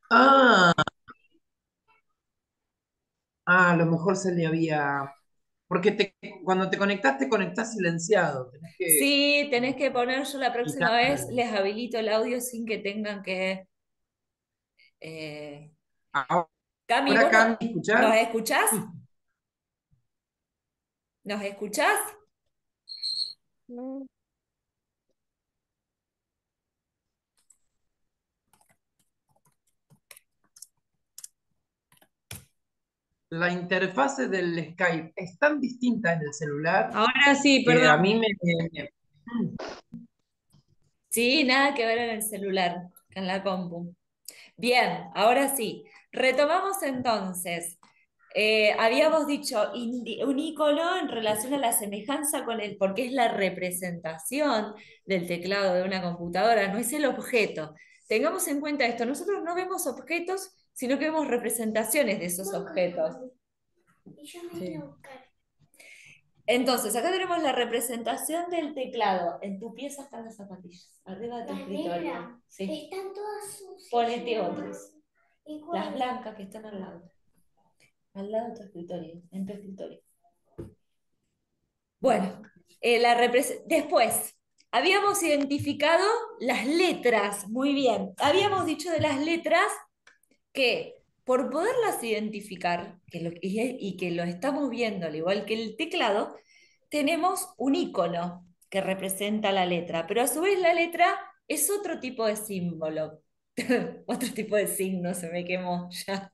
Ah, a lo mejor se le había... Porque cuando te conectás silenciado. Tenés que Sí, tenés que poner, yo la próxima vez quitarlo. les habilito el audio sin que tengan que... eh, Cami, Ahora, ¿vos no, Cami, nos ¿escuchás? escuchás? ¿Nos escuchás? No, La interfase del Skype es tan distinta en el celular ahora sí, que perdón. a mí Sí, nada que ver en el celular, en la compu. Bien, ahora sí. Retomamos entonces. Habíamos dicho un icono en relación a la semejanza con el, porque es la representación del teclado de una computadora, no es el objeto. Tengamos en cuenta esto, nosotros no vemos objetos, sino que vemos representaciones de esos objetos. Sí. Entonces, acá tenemos la representación del teclado. En tu pieza están las zapatillas, arriba de tu escritorio. Sí. Están todas sucias. Ponete otras. Las blancas que están al lado de tu escritorio, en tu escritorio. Bueno, después, habíamos identificado las letras, muy bien. Habíamos dicho de las letras que por poderlas identificar, y que lo estamos viendo al igual que el teclado, tenemos un icono que representa la letra, pero a su vez la letra es otro tipo de símbolo, otro tipo de signo, se me quemó ya.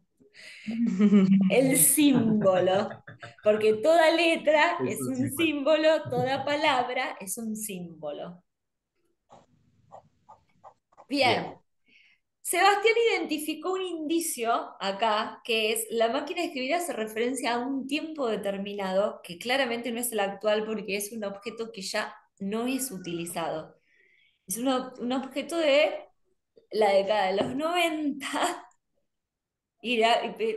El símbolo, porque toda letra es es un un símbolo. símbolo, toda palabra es un símbolo. Bien, Bien. Sebastián identificó un indicio acá, que es la máquina de escribir hace referencia a un tiempo determinado, que claramente no es el actual porque es un objeto que ya no es utilizado. Es un objeto de la década de los 90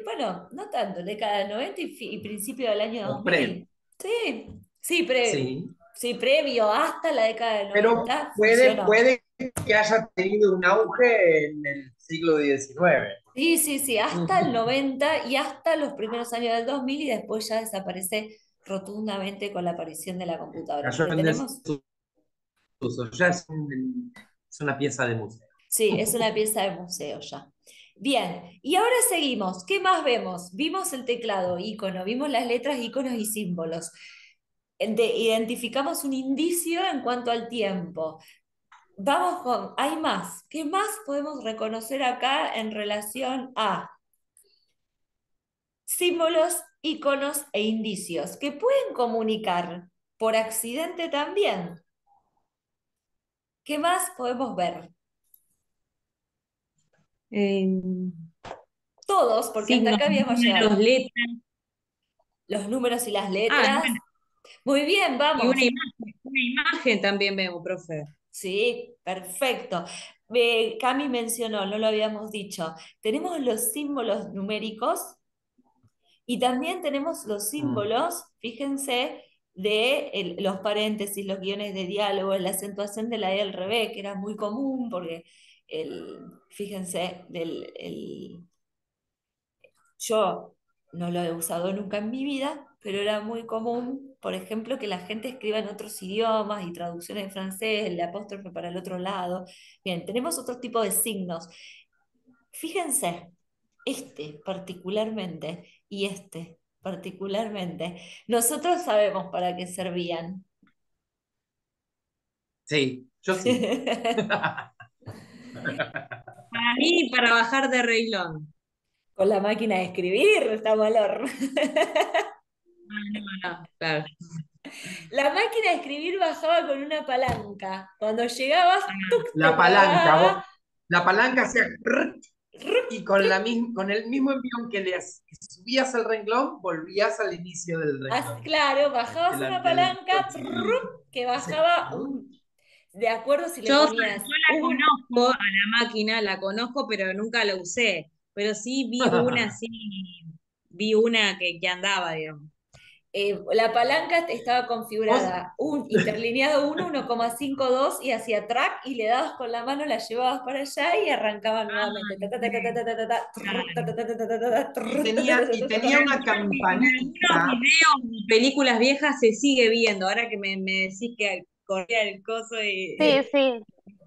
bueno, no tanto, década del 90 y principio del año Los pre. 2000. Sí, sí, Sí. sí, previo hasta la década del Pero 90 funcionó. puede que haya tenido un auge en el siglo XIX. Sí, sí, sí, hasta el Ujú. 90 y hasta los primeros años del 2000 y después ya desaparece rotundamente con la aparición de la computadora. Cayó Porque en tenemos, desuso. Ya es una pieza de museo. sí, es una pieza de museo ya. Bien, y ahora seguimos. ¿Qué más vemos? Vimos el teclado, icono, vimos las letras, iconos y símbolos. Identificamos un indicio en cuanto al tiempo. Vamos con, hay más. ¿Qué más podemos reconocer acá en relación a símbolos, iconos e indicios que pueden comunicar por accidente también? ¿Qué más podemos ver? Eh, Todos, porque hasta signos, acá habíamos números, llegado. letras. Los números y las Ah, letras. bueno, Muy bien, y vamos. una imagen también vemos, profe. Sí, perfecto. Cami mencionó, no lo habíamos dicho. Tenemos los símbolos numéricos y también tenemos los Mm. símbolos, fíjense, de los paréntesis, los guiones de diálogo, la acentuación de la E al revés, que era muy común porque, fíjense, yo no lo he usado nunca en mi vida, pero era muy común, por ejemplo, que la gente escriba en otros idiomas y traducciones en francés, el apóstrofe para el otro lado. Bien, tenemos otro tipo de signos. Fíjense, este particularmente y este particularmente, nosotros sabemos para qué servían. Sí, yo sí. Para mí, para bajar de reglón. Con la máquina de escribir, estamos al horno. Ah, no, no, claro. La máquina de escribir bajaba con una palanca. Cuando llegabas, ¡tuc! Te La palanca, trababa. la palanca hacía trrr, ¡Ruc! y con el mismo envión que subías el renglón, volvías al inicio del renglón, Claro, bajabas una del palanca ¡truc! siguiente. Que Hacía bajaba trrr. de acuerdo si le Yo ponías la conozco a la máquina, la conozco, pero nunca la usé. Pero sí vi una así, vi una que andaba, digamos. La palanca estaba Vos, configurada un interlineado 1, 1,52 y hacía track y le dabas con la mano, la llevabas para allá y arrancaba nuevamente. Ta, ta, ta, ta, ta, ta, ta, ta, ta, trrr, ta, Claro. ta, ta, ta, ta, ta, ta, y trrr, ta, ta, tenía, ta, y ta, ta, ta. tenía una En algunos campanita. videos y películas viejas se sigue viendo. Ahora que me decís que corría el coso Sí, sí.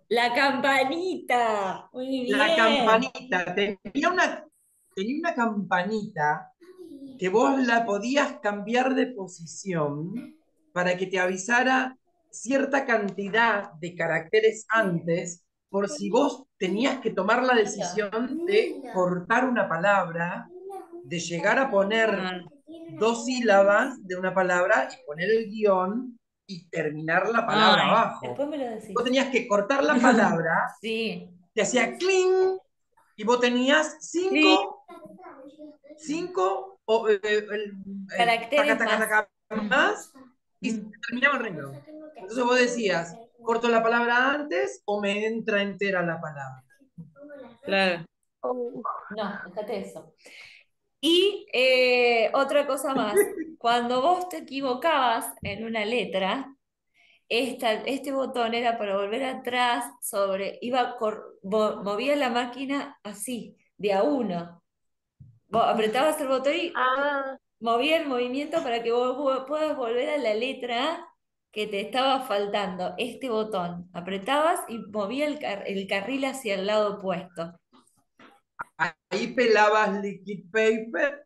La campanita. Muy La bien. campanita, tenía una campanita que vos la podías cambiar de posición para que te avisara cierta cantidad de caracteres antes, por si vos tenías que tomar la decisión de cortar una palabra, de llegar a poner Ah, dos sílabas de una palabra y poner el guión y terminar la palabra ay, abajo. Después me lo Vos decís. tenías que cortar la palabra, Sí. te hacía cling y vos tenías sí, cinco taca, Caracteres taca, más. taca Mm, más y se mm. terminaba el renglón. Entonces vos decías, ¿corto la palabra antes o me entra entera la palabra? claro. Oh, No, fíjate eso. Y otra cosa más, cuando vos te equivocabas en una letra, este botón era para volver atrás movía la máquina así, de a uno. Vos apretabas el botón y ah, movía el movimiento para que vos puedas volver a la letra que te estaba faltando. Este botón, apretabas y movía el carril hacia el lado opuesto. Ahí pelabas liquid paper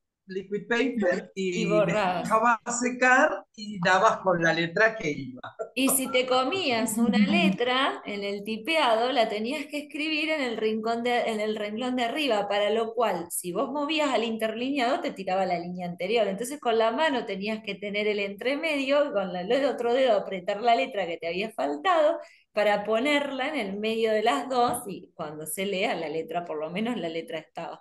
Y y borrabas. dejabas secar y dabas con la letra que iba. Y si te comías una letra en el tipeado, la tenías que escribir en el en el renglón de arriba, para lo cual, si vos movías al interlineado, te tiraba la línea anterior. Entonces, con la mano tenías que tener el entremedio y con el otro dedo apretar la letra que te había faltado para ponerla en el medio de las dos y cuando se lea la letra, por lo menos la letra estaba.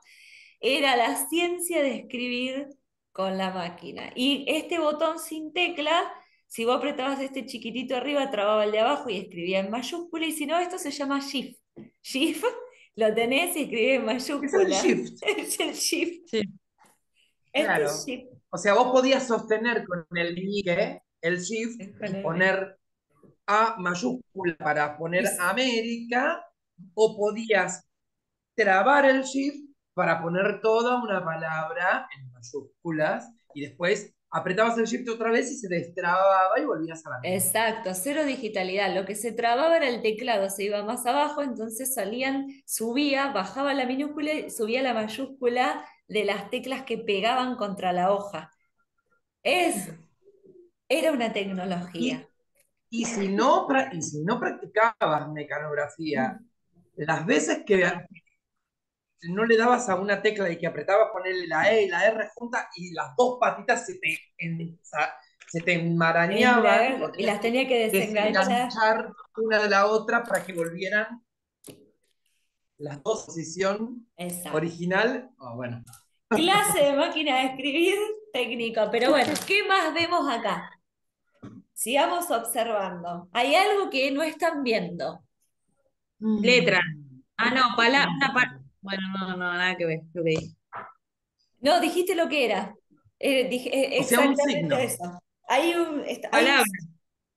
Era la ciencia de escribir con la máquina. Y este botón sin tecla, si vos apretabas este chiquitito arriba, trababa el de abajo y escribía en mayúscula, y si no, esto se llama Shift. Shift lo tenés y escribís en Es el mayúscula. shift, Es el Shift. Sí, Este es claro. Shift. O sea, vos podías sostener con el meñique el shift y poner A mayúscula para poner Y, América, o podías trabar el shift para poner toda una palabra en mayúsculas y después apretabas el shift otra vez y se destrababa y volvías a la misma. exacto, cero digitalidad. Lo que se trababa era el teclado, se iba más abajo, entonces subía, bajaba la minúscula y subía la mayúscula de las teclas que pegaban contra la hoja. Es, Era una tecnología. Y, y si no practicabas mecanografía, las veces que no le dabas a una tecla y que apretabas ponerle la E y la R juntas y las dos patitas se te enmarañaban, lo Y tenías las que tenía que desenganchar. desenganchar una de la otra para que volvieran las dos en posición Exacto. original. Oh, bueno. Clase de máquina de escribir técnico. Pero bueno, ¿qué más vemos acá? Sigamos observando. Hay algo que no están viendo. letra. Ah, no, una Mm. Bueno, no, no, nada que ver. Ok. No, dijiste lo que era. O sea, un Exactamente signo. eso. Hay Palabra.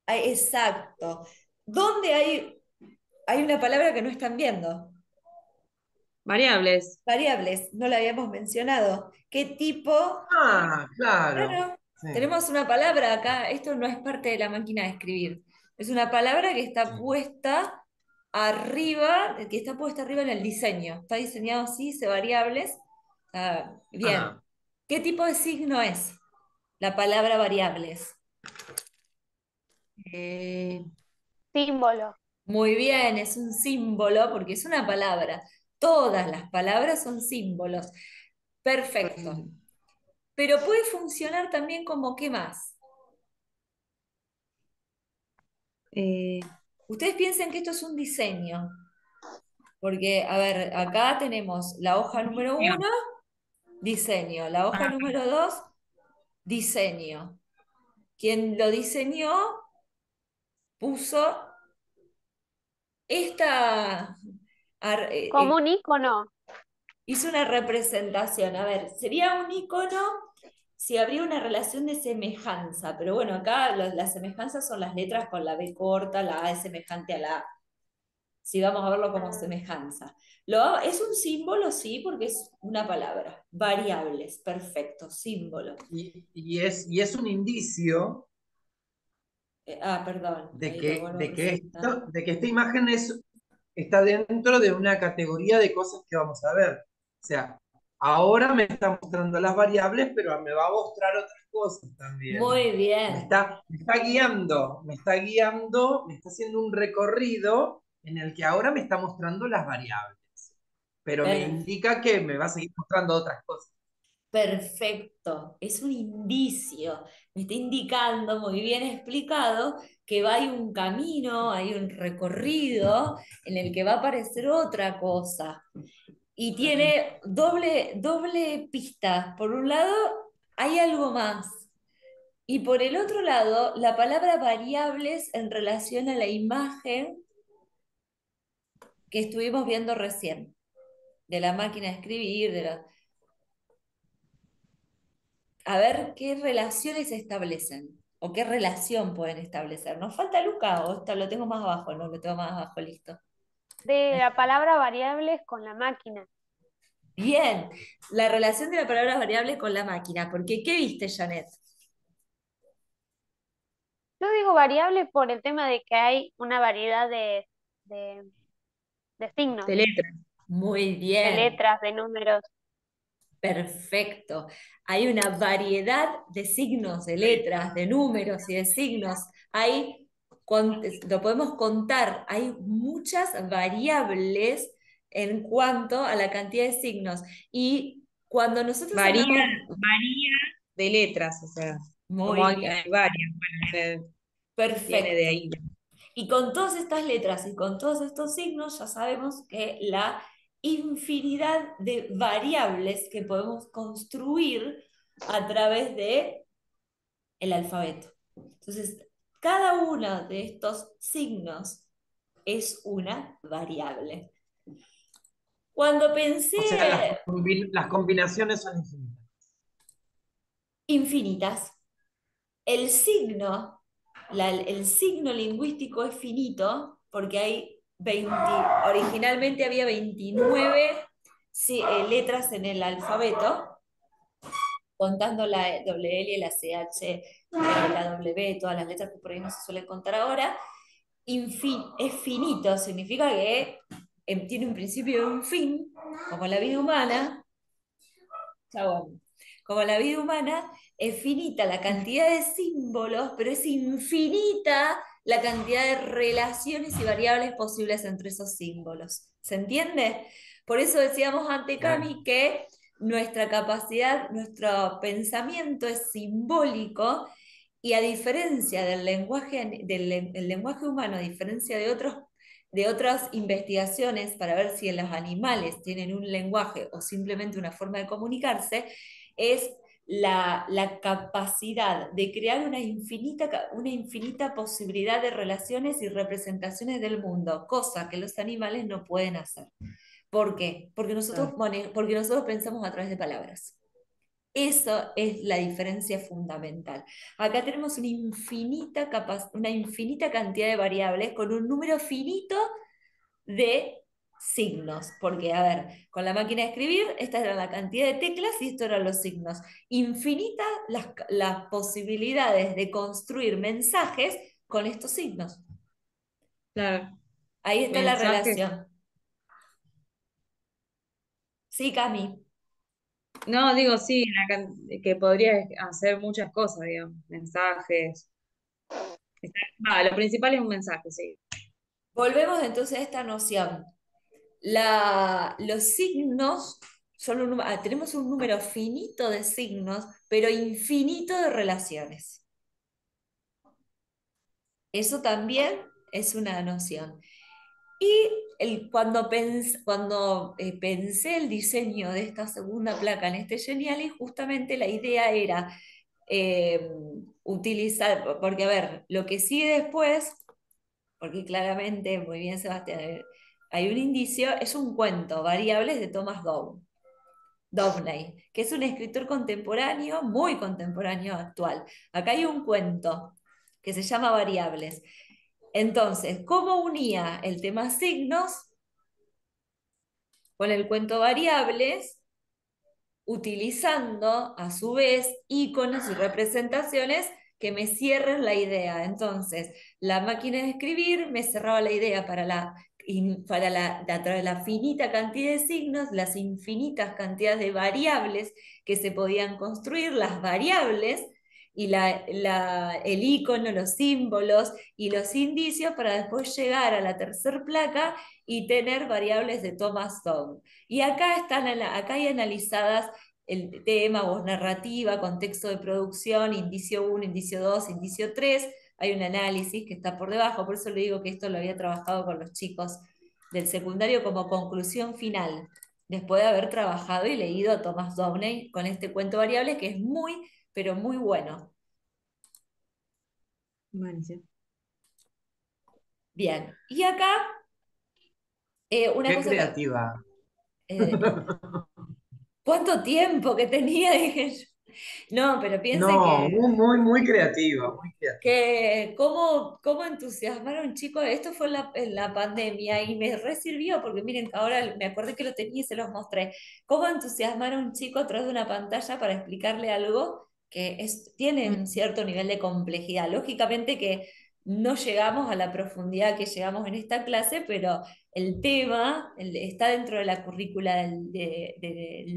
exacto. ¿Dónde hay una palabra que no están viendo? Variables. Variables, no la habíamos mencionado. ¿Qué tipo? Ah, claro. Claro, Sí, tenemos una palabra acá, esto no es parte de la máquina de escribir. Es una palabra que está sí. puesta arriba en el diseño. Está diseñado así, dice variables. Bien. Ajá. ¿Qué tipo de signo es la palabra variables? Eh, símbolo. Muy bien, es un símbolo porque es una palabra. Todas las palabras son símbolos. Perfecto. Pero puede funcionar también como ¿qué más? eh, Ustedes piensen que esto es un diseño, porque, a ver, acá tenemos la hoja número inicio. 1, diseño, la hoja Ah, número 2, diseño. Quien lo diseñó puso esta, Como un icono. hizo una representación. A ver, sería un icono si habría una relación de semejanza, pero bueno, acá las semejanzas son las letras con la B corta, la A es semejante a la A, si vamos a verlo como semejanza. Es un símbolo, sí, porque es una palabra. Variables, perfecto, símbolo. Y es un indicio Perdón, de ahí lo que, vuelvo a de que, presentar. de que esta imagen está dentro de una categoría de cosas que vamos a ver. O sea, ahora me está mostrando las variables, pero me va a mostrar otras cosas también. Muy Me bien. está, me está guiando, me está guiando, me está haciendo un recorrido en el que ahora me está mostrando las variables, pero me Per- indica que me va a seguir mostrando otras cosas. Perfecto, es un indicio, me está indicando muy bien explicado que hay un camino, hay un recorrido en el que va a aparecer otra cosa y tiene doble pista. Por un lado, hay algo más y por el otro lado, la palabra variables en relación a la imagen que estuvimos viendo recién, de la máquina de escribir, a ver qué relaciones establecen o qué relación pueden establecer. ¿Nos falta Luca o esto lo tengo más abajo? No, lo tengo más abajo, listo. De la palabra variables con la máquina. Bien, la relación de la palabra variable con la máquina, porque ¿qué viste, Janet? Yo digo variable por el tema de que hay una variedad de, de signos, De letras. Muy de bien, letras, de números. perfecto. Hay una variedad de signos, de letras, de números y de signos. Lo podemos contar, hay muchas variables en cuanto a la cantidad de signos. Y cuando nosotros Varía, hablamos, varía de letras, o sea, como muy bien, hay varias, bueno, viene de perfecto. ahí. Y con todas estas letras y con todos estos signos ya sabemos que la infinidad de variables que podemos construir a través de el alfabeto. Entonces, cada uno de estos signos es una variable. Cuando O sea, pensé las combinaciones son infinitas. infinitas, el signo, el signo lingüístico es finito porque hay 20, originalmente había 29 letras en el alfabeto, contando la doble L, la CH, la W, todas las letras que por ahí no se suelen contar ahora. Es finito, significa que tiene un principio y un fin, como la vida humana. Chau, como la vida humana, es finita la cantidad de símbolos, pero es infinita la cantidad de relaciones y variables posibles entre esos símbolos. ¿Se entiende? Por eso decíamos ante Claro. Cami que nuestra capacidad, nuestro pensamiento es simbólico y a diferencia del lenguaje, el lenguaje humano, a diferencia de otras investigaciones para ver si los animales tienen un lenguaje o simplemente una forma de comunicarse, es la capacidad de crear una infinita posibilidad de relaciones y representaciones del mundo, cosa que los animales no pueden hacer. ¿Por qué? Claro. Porque nosotros pensamos a través de palabras. Eso es la diferencia fundamental. Acá tenemos una infinita cantidad de variables con un número finito de signos, porque, a ver, con la máquina de escribir, esta era la cantidad de teclas y esto eran los signos. Infinitas las posibilidades de construir mensajes con estos signos. Claro, Ahí está la mensajes. relación. Sí, Cami. No, digo, sí, que podría hacer muchas cosas, digamos, mensajes. Lo principal es un mensaje, sí. Volvemos entonces a esta noción. Los signos tenemos un número finito de signos, pero infinito de relaciones. Eso también es una noción. Y cuando pensé el diseño de esta segunda placa en este Geniali, justamente la idea era eh, utilizar, porque a ver, lo que sigue después, porque claramente, muy bien Sebastián, hay un indicio, es un cuento, Variables de Thomas Dow. Downey, que es un escritor contemporáneo, muy contemporáneo actual. Acá hay un cuento que se llama Variables. Entonces, ¿cómo unía el tema signos con el cuento Variables? Utilizando a su vez iconos y representaciones que me cierren la idea. Entonces, la máquina de escribir me cerraba la idea a través de la finita cantidad de signos, las infinitas cantidades de variables que se podían construir, las variables y el icono, los símbolos y los indicios para después llegar a la tercera placa y tener variables de Thomas Down. Y acá hay analizadas el tema, voz narrativa, contexto de producción, indicio 1, indicio 2, indicio 3. Hay un análisis que está por debajo, por eso le digo que esto lo había trabajado con los chicos del secundario como conclusión final, después de haber trabajado y leído a Thomas Downey con este cuento variable que es muy, pero muy bueno. Buenísimo. Bien, y acá una Qué cosa que... creativa. eh, ¿Cuánto tiempo que tenía? Dije yo. No, pero piense No, muy, muy, muy creativa, muy creativa. que cómo entusiasmar a un chico, esto fue en la pandemia y me resirvió, porque miren, ahora me acordé que lo tenía y se los mostré, cómo entusiasmar a un chico a través de una pantalla para explicarle algo que tiene un cierto nivel de complejidad. Lógicamente que no llegamos a la profundidad que llegamos en esta clase, pero el tema está dentro de la currícula del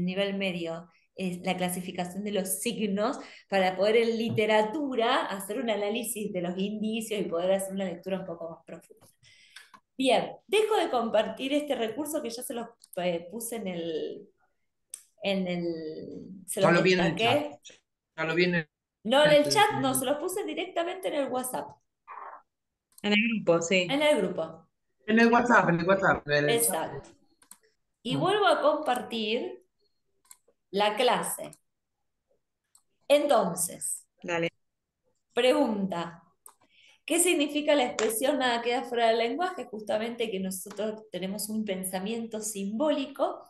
nivel medio, es la clasificación de los signos para poder en literatura hacer un análisis de los indicios y poder hacer una lectura un poco más profunda. Bien, dejo de compartir este recurso que ya se los puse se Ya los lo vi en el chat. destaqué. Ya lo vi en No en el chat, no, se el, los puse directamente en el WhatsApp, En el grupo, sí. en el grupo. en el WhatsApp, en el WhatsApp. En el chat. Exacto. Y vuelvo a compartir la clase. Entonces, Dale. pregunta. ¿Qué significa la expresión nada queda fuera del lenguaje? Justamente que nosotros tenemos un pensamiento simbólico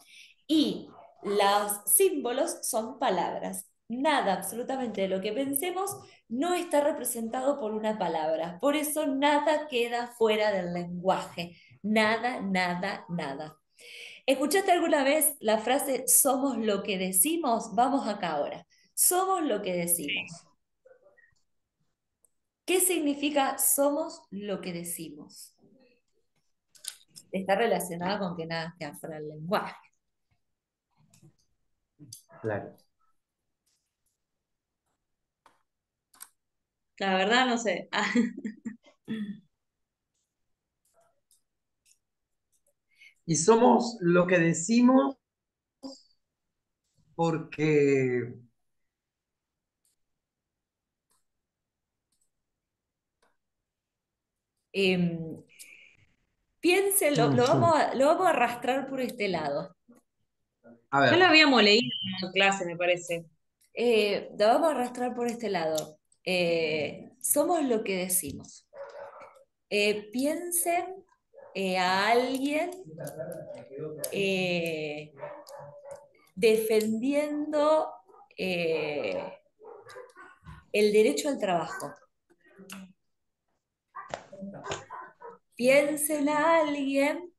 y los símbolos son palabras. Nada, absolutamente de lo que pensemos no está representado por una palabra. Por eso nada queda fuera del lenguaje. Nada, nada, nada. ¿Escuchaste alguna vez la frase somos lo que decimos? Vamos acá ahora. Somos lo que decimos. ¿Qué significa somos lo que decimos? Está relacionada con que nada queda fuera del lenguaje. Claro. La verdad no sé. Y somos lo que decimos porque Eh, Piénselo, ujú. lo vamos a arrastrar por este lado. A Ya lo ver, habíamos leído en clase, me parece. Lo vamos a arrastrar por este lado. Somos lo que decimos. Piensen a alguien eh, defendiendo eh, el derecho al trabajo. Piensen a alguien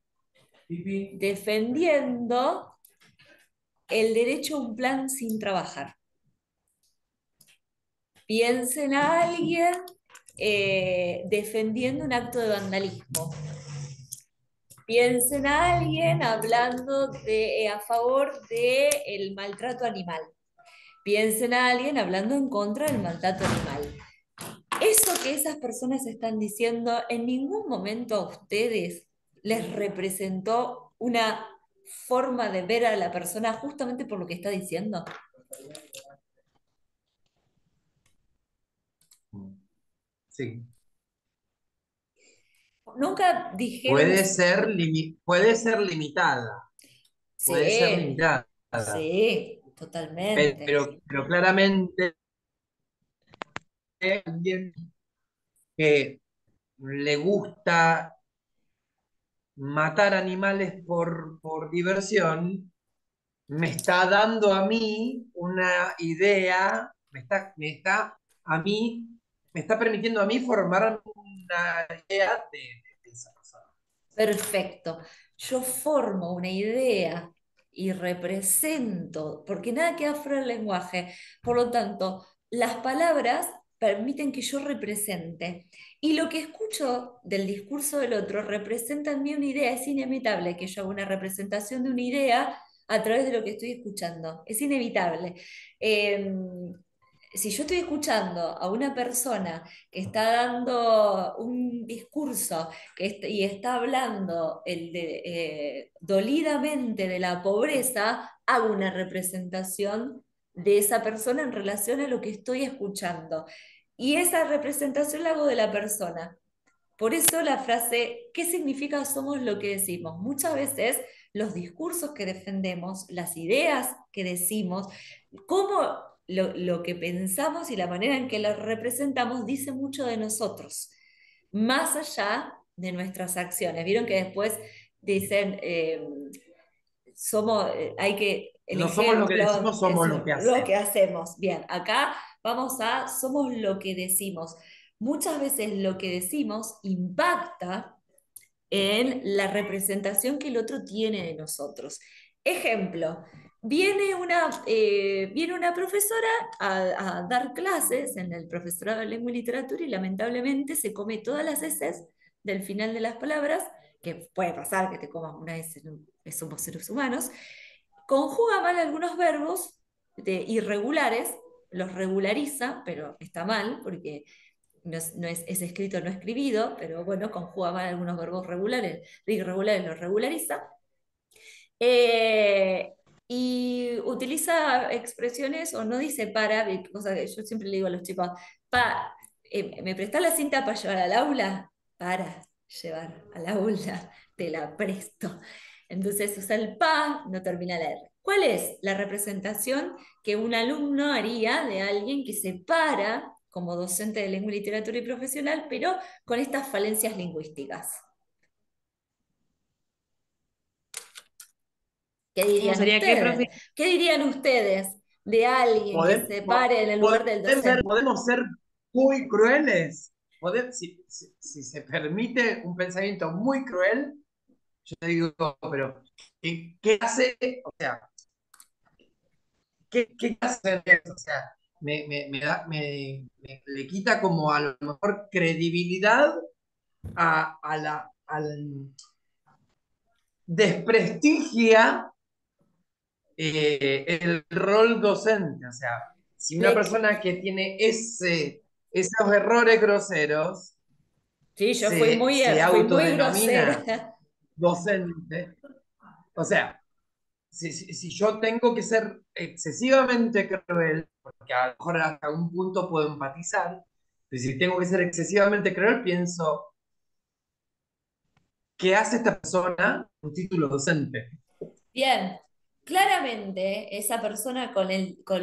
defendiendo el derecho a un plan sin trabajar. Piensen a alguien defendiendo un acto de vandalismo. Piensen a alguien hablando a favor del maltrato animal. Piensen a alguien hablando en contra del maltrato animal. Eso que esas personas están diciendo, en ningún momento a ustedes les representó una forma de ver a la persona justamente por lo que está diciendo. sí. Nunca dijeron, Puede ser limitada. Puede ser sí, limitada. sí, totalmente. Pero claramente alguien que le gusta matar animales por diversión, me está dando a mí una idea, a mí, me está permitiendo a mí formar una idea de esa persona. Perfecto. Yo formo una idea y represento, porque nada queda fuera del lenguaje. Por lo tanto, las palabras permiten que yo represente. Y lo que escucho del discurso del otro representa en mí una idea. Es inevitable que yo haga una representación de una idea a través de lo que estoy escuchando. Es inevitable. Si yo estoy escuchando a una persona que está dando un discurso y está hablando dolidamente de la pobreza, hago una representación de esa persona en relación a lo que estoy escuchando. Y esa representación la hago de la persona. Por eso la frase, ¿qué significa somos lo que decimos? Muchas veces los discursos que defendemos, las ideas que decimos, cómo lo que pensamos y la manera en que lo representamos dice mucho de nosotros, más allá de nuestras acciones. Vieron que después dicen, hay que, el No somos lo que ejemplo decimos, es somos lo que lo que hacemos. hacemos. Bien, acá vamos a, somos lo que decimos. Muchas veces lo que decimos impacta en la representación que el otro tiene de nosotros. Ejemplo, viene una profesora a dar clases en el profesorado de lengua y literatura y lamentablemente se come todas las heces del final de las palabras, que puede pasar que te comas una S, somos seres humanos, conjuga mal algunos verbos irregulares, los regulariza, pero está mal porque es escrito, no escribido, pero bueno, conjuga mal algunos verbos regulares, irregulares los regulariza. Eh, y utiliza expresiones o no dice para, cosa que yo siempre le digo a los chicos, ¿me prestás la cinta para llevar al aula? Para llevar al aula, te la presto. Entonces usa el pa, no termina la R. ¿Cuál es la representación que un alumno haría de alguien que se para como docente de lengua y literatura y profesional, pero con estas falencias lingüísticas? ¿Qué ¿Cómo dirían sería qué, ustedes? profe? ¿Qué dirían ustedes de alguien que Podemos, se pare en el lugar del docente? podemos ser muy crueles. Si se permite un pensamiento muy cruel, yo digo, pero ¿qué hace? O sea, ¿qué hace eso? O sea, le quita como a lo mejor credibilidad al desprestigia el rol docente. O sea, si una Le- persona que tiene esos errores groseros sí, yo se fui muy grosera. autodenomina docente, o sea, si yo tengo que ser excesivamente cruel, porque a lo mejor hasta un punto puedo empatizar, pero si tengo que ser excesivamente cruel, pienso, ¿qué hace esta persona un título docente? Bien, claramente esa persona con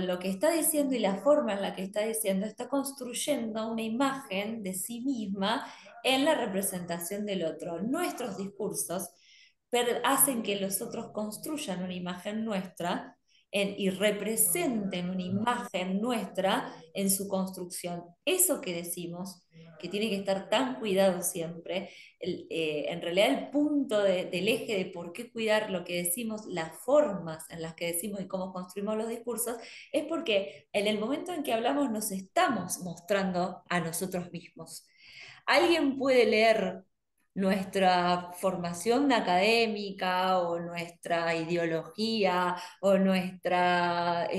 lo que está diciendo y la forma en la que está diciendo está construyendo una imagen de sí misma en la representación del otro. Nuestros discursos hacen que los otros construyan una imagen nuestra y representen una imagen nuestra en su construcción. Eso que decimos, que tiene que estar tan cuidado siempre, en realidad el punto del eje de por qué cuidar lo que decimos, las formas en las que decimos y cómo construimos los discursos, es porque en el momento en que hablamos nos estamos mostrando a nosotros mismos. Alguien puede leer nuestra formación académica o nuestra ideología o nuestra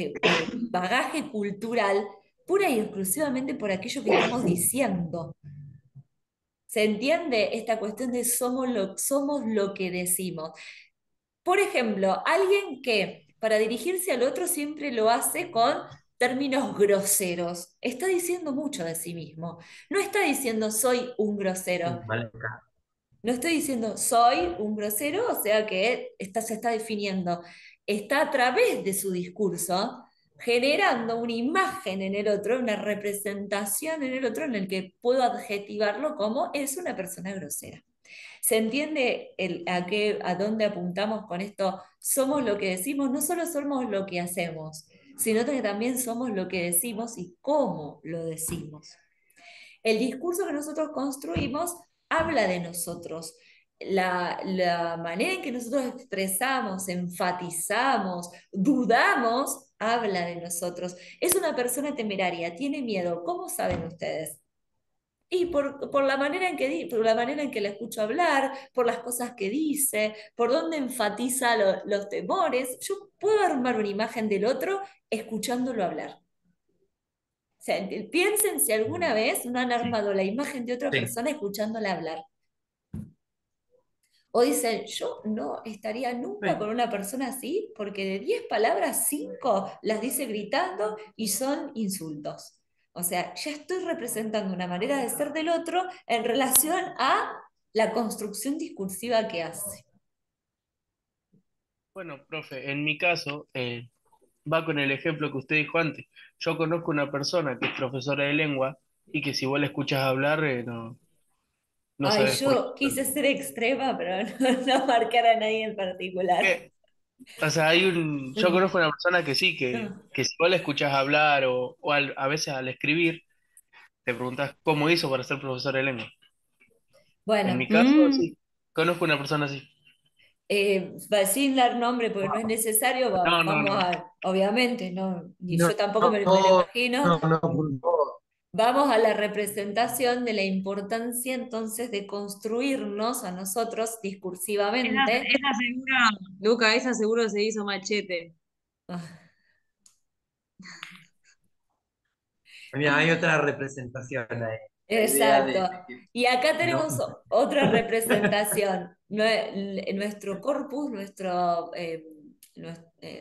bagaje cultural pura y exclusivamente por aquello que estamos diciendo. ¿Se entiende esta cuestión de somos lo que decimos? Por ejemplo, alguien que para dirigirse al otro siempre lo hace con términos groseros, está diciendo mucho de sí mismo. No está diciendo soy un grosero, Vale. no estoy diciendo soy un grosero, o sea que se está definiendo. Está a través de su discurso generando una imagen en el otro, una representación en el otro en el que puedo adjetivarlo como es una persona grosera. ¿Se entiende a dónde apuntamos con esto? Somos lo que decimos, no solo somos lo que hacemos, sino que también somos lo que decimos y cómo lo decimos. El discurso que nosotros construimos habla de nosotros. La manera en que nosotros expresamos, enfatizamos, dudamos, habla de nosotros. Es una persona temeraria, tiene miedo. ¿Cómo saben ustedes? Y por la manera en por la manera en que la escucho hablar, por las cosas que dice, por dónde enfatiza los temores, yo puedo armar una imagen del otro escuchándolo hablar. O sea, piensen si alguna vez no han Sí, armado la imagen de otra sí, persona escuchándola hablar. O dicen, yo no estaría nunca con sí. una persona así, porque de 10 palabras, 5 las dice gritando y son insultos. O sea, ya estoy representando una manera de ser del otro en relación a la construcción discursiva que hace. Bueno, profe, en mi caso, va con el ejemplo que usted dijo antes. Yo conozco una persona que es profesora de lengua y que si vos la escuchas hablar, no Ay, sabes por yo quise ser extrema, pero no marcar a nadie en particular. qué. O sea, yo conozco una persona que sí, No. que si vos la escuchás hablar a veces al escribir, te preguntás cómo hizo para ser profesora de lengua. En mi Bueno, caso, sí, conozco una persona así. sin dar nombre, porque no es necesario, No, no, vamos no. a, obviamente, no, ni yo No, tampoco no, me lo no, imagino, no, por favor. vamos a la representación de la importancia entonces de construirnos a nosotros discursivamente. Esa seguro, Luca, esa seguro se hizo machete. Ah, Mira, hay otra representación ahí. La idea exacto. de que Y acá no. tenemos otra representación. Nuestro corpus,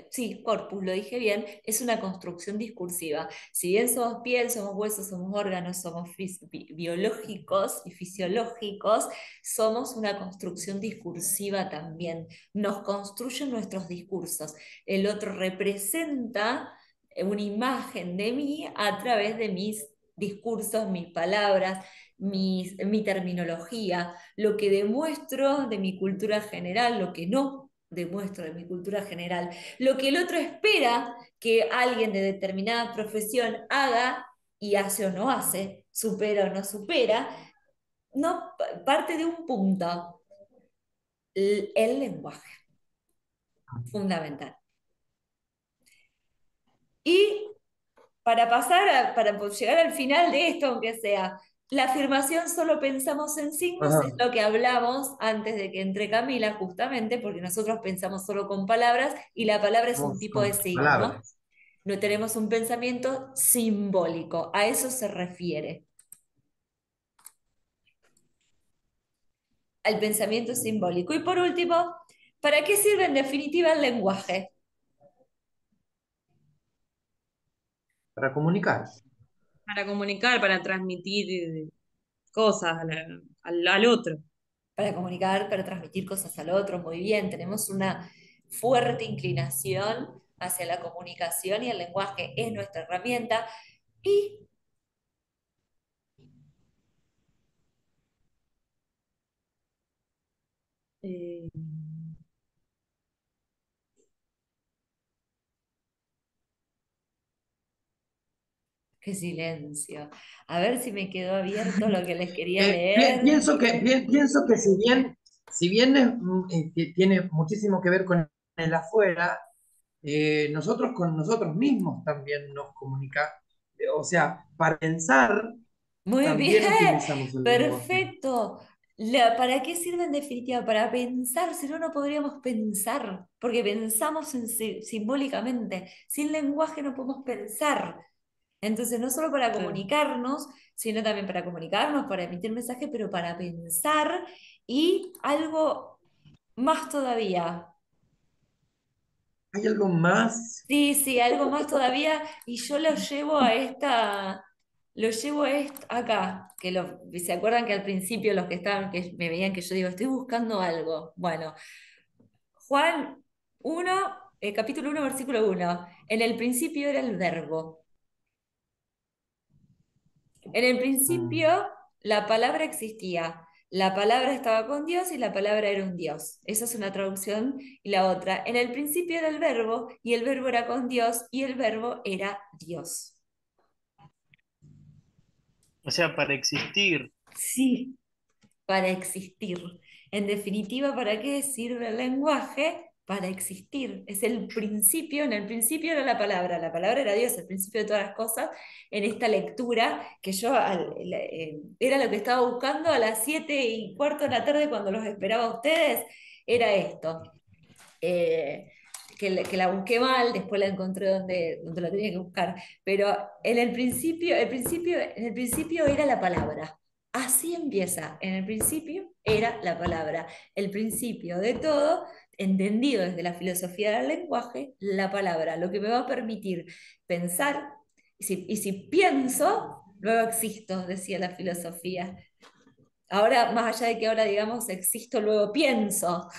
sí, corpus, lo dije bien, es una construcción discursiva. Si bien somos piel, somos huesos, somos órganos, somos biológicos y fisiológicos, somos una construcción discursiva también. Nos construyen nuestros discursos. El otro representa una imagen de mí a través de mis discursos, mis palabras, mi terminología, lo que demuestro de mi cultura general, lo que no demuestro de mi cultura general, lo que el otro espera que alguien de determinada profesión haga y hace o no hace, supera o no supera, no parte de un punto, el lenguaje, fundamental. Y para llegar al final de esto, aunque sea, la afirmación solo pensamos en signos es Ajá. lo que hablamos antes de que entre Camila, justamente, porque nosotros pensamos solo con palabras y la palabra es un Vamos tipo de con signo. palabras. No tenemos un pensamiento simbólico, a eso se refiere, al pensamiento simbólico. Y por último, ¿para qué sirve en definitiva el lenguaje? Para comunicar. Para comunicar, para transmitir cosas al otro. Para comunicar, para transmitir cosas al otro, muy bien, tenemos una fuerte inclinación hacia la comunicación y el lenguaje es nuestra herramienta. Y Eh, qué silencio. A ver si me quedó abierto lo que les quería leer. Pienso que si bien que tiene muchísimo que ver con el afuera, nosotros con nosotros mismos también nos comunica. O sea, para pensar Muy bien, también utilizamos el lenguaje. perfecto. ¿Para qué sirve en definitiva? Para pensar, si no, no podríamos pensar, porque pensamos simbólicamente. Sin lenguaje no podemos pensar. Entonces, no solo para claro. comunicarnos, sino también para comunicarnos, para emitir mensajes, pero para pensar y algo más todavía. ¿Hay algo más? Sí, sí, algo más todavía, y yo lo llevo acá, ¿se acuerdan que al principio los que estaban, que me veían que yo digo, estoy buscando algo? Bueno, Juan 1, capítulo 1, versículo 1, en el principio era el verbo. En el Mm, principio la palabra existía. La palabra estaba con Dios y la palabra era un Dios. Esa es una traducción. Y la otra, en el principio era el verbo y el verbo era con Dios y el verbo era Dios. O sea, para existir. Sí, para existir. En definitiva, ¿para qué sirve el lenguaje? Para existir. Es el principio, en el principio era la palabra era Dios, el principio de todas las cosas, en esta lectura que yo era lo que estaba buscando a las 7:15 de la tarde cuando los esperaba a ustedes, era esto. Que la busqué mal, después la encontré donde la tenía que buscar, pero en el principio era la palabra. Así empieza, en el principio era la palabra. El principio de todo, entendido desde la filosofía del lenguaje, la palabra, lo que me va a permitir pensar, y si pienso, luego existo, decía la filosofía. Ahora, más allá de que ahora digamos existo, luego pienso.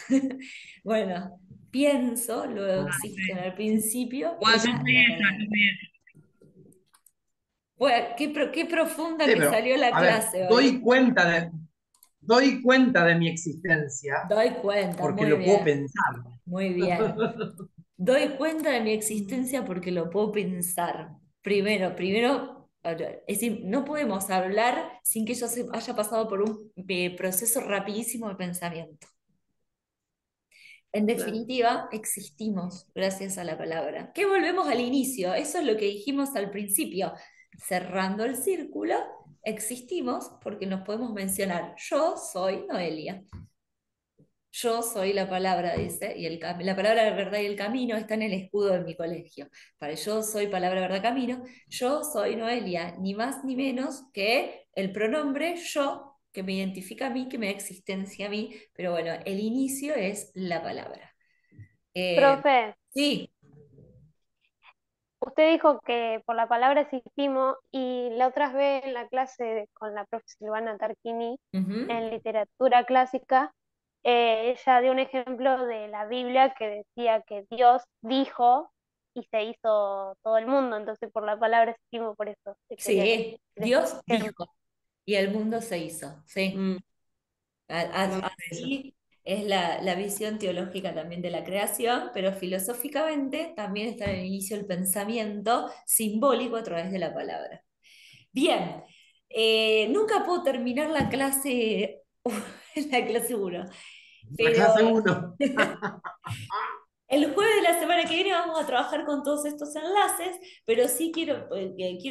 Bueno, pienso, luego existo. En el principio Bueno, yo era soy la esa, palabra. Bueno, qué profunda Sí, que pero, salió la a ver, clase hoy. doy cuenta de mi existencia Doy cuenta, porque muy lo puedo bien, pensar. muy bien. Doy cuenta de mi existencia porque lo puedo pensar. Primero, es decir, no podemos hablar sin que yo haya pasado por un proceso rapidísimo de pensamiento. En Claro. definitiva, existimos gracias a la palabra. Que volvemos al inicio, eso es lo que dijimos al principio. Cerrando el círculo, existimos porque nos podemos mencionar. Yo soy Noelia. Yo soy la palabra, dice, y la palabra verdad y el camino está en el escudo de mi colegio. Para yo soy palabra verdad camino, yo soy Noelia, ni más ni menos que el pronombre yo, que me identifica a mí, que me da existencia a mí, pero bueno, el inicio es la palabra. Profe, Sí. usted dijo que por la palabra existimos y la otra vez en la clase con la profe Silvana Tarquini Ujú. en literatura clásica, ella dio un ejemplo de la Biblia que decía que Dios dijo y se hizo todo el mundo, entonces por la palabra existimos por eso. Te quería Sí, decir ese Dios ejemplo. dijo y el mundo se hizo, sí. Mm, muy buena esa. Así es la visión teológica también de la creación, pero filosóficamente también está en el inicio el pensamiento simbólico a través de la palabra. Bien, nunca puedo terminar la clase, la clase 1, La pero clase 1. el jueves de la semana que viene vamos a trabajar con todos estos enlaces, pero sí quiero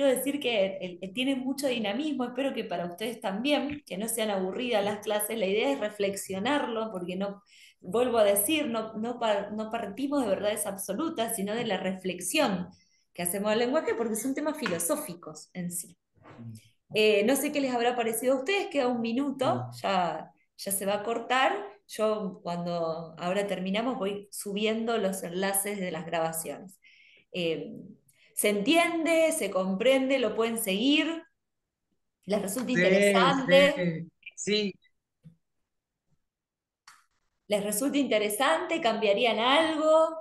decir que tiene mucho dinamismo, espero que para ustedes también, que no sean aburridas las clases, la idea es reflexionarlo, porque no, vuelvo a decir, no partimos de verdades absolutas, sino de la reflexión que hacemos del lenguaje, porque son temas filosóficos en sí. No sé qué les habrá parecido a ustedes, queda un minuto, ya se va a cortar. Yo cuando ahora terminamos voy subiendo los enlaces de las grabaciones. Eh, ¿Se entiende? ¿Se comprende? ¿Lo pueden seguir? ¿Les resulta Sí, interesante? sí, sí. ¿Les resulta interesante? ¿Cambiarían algo?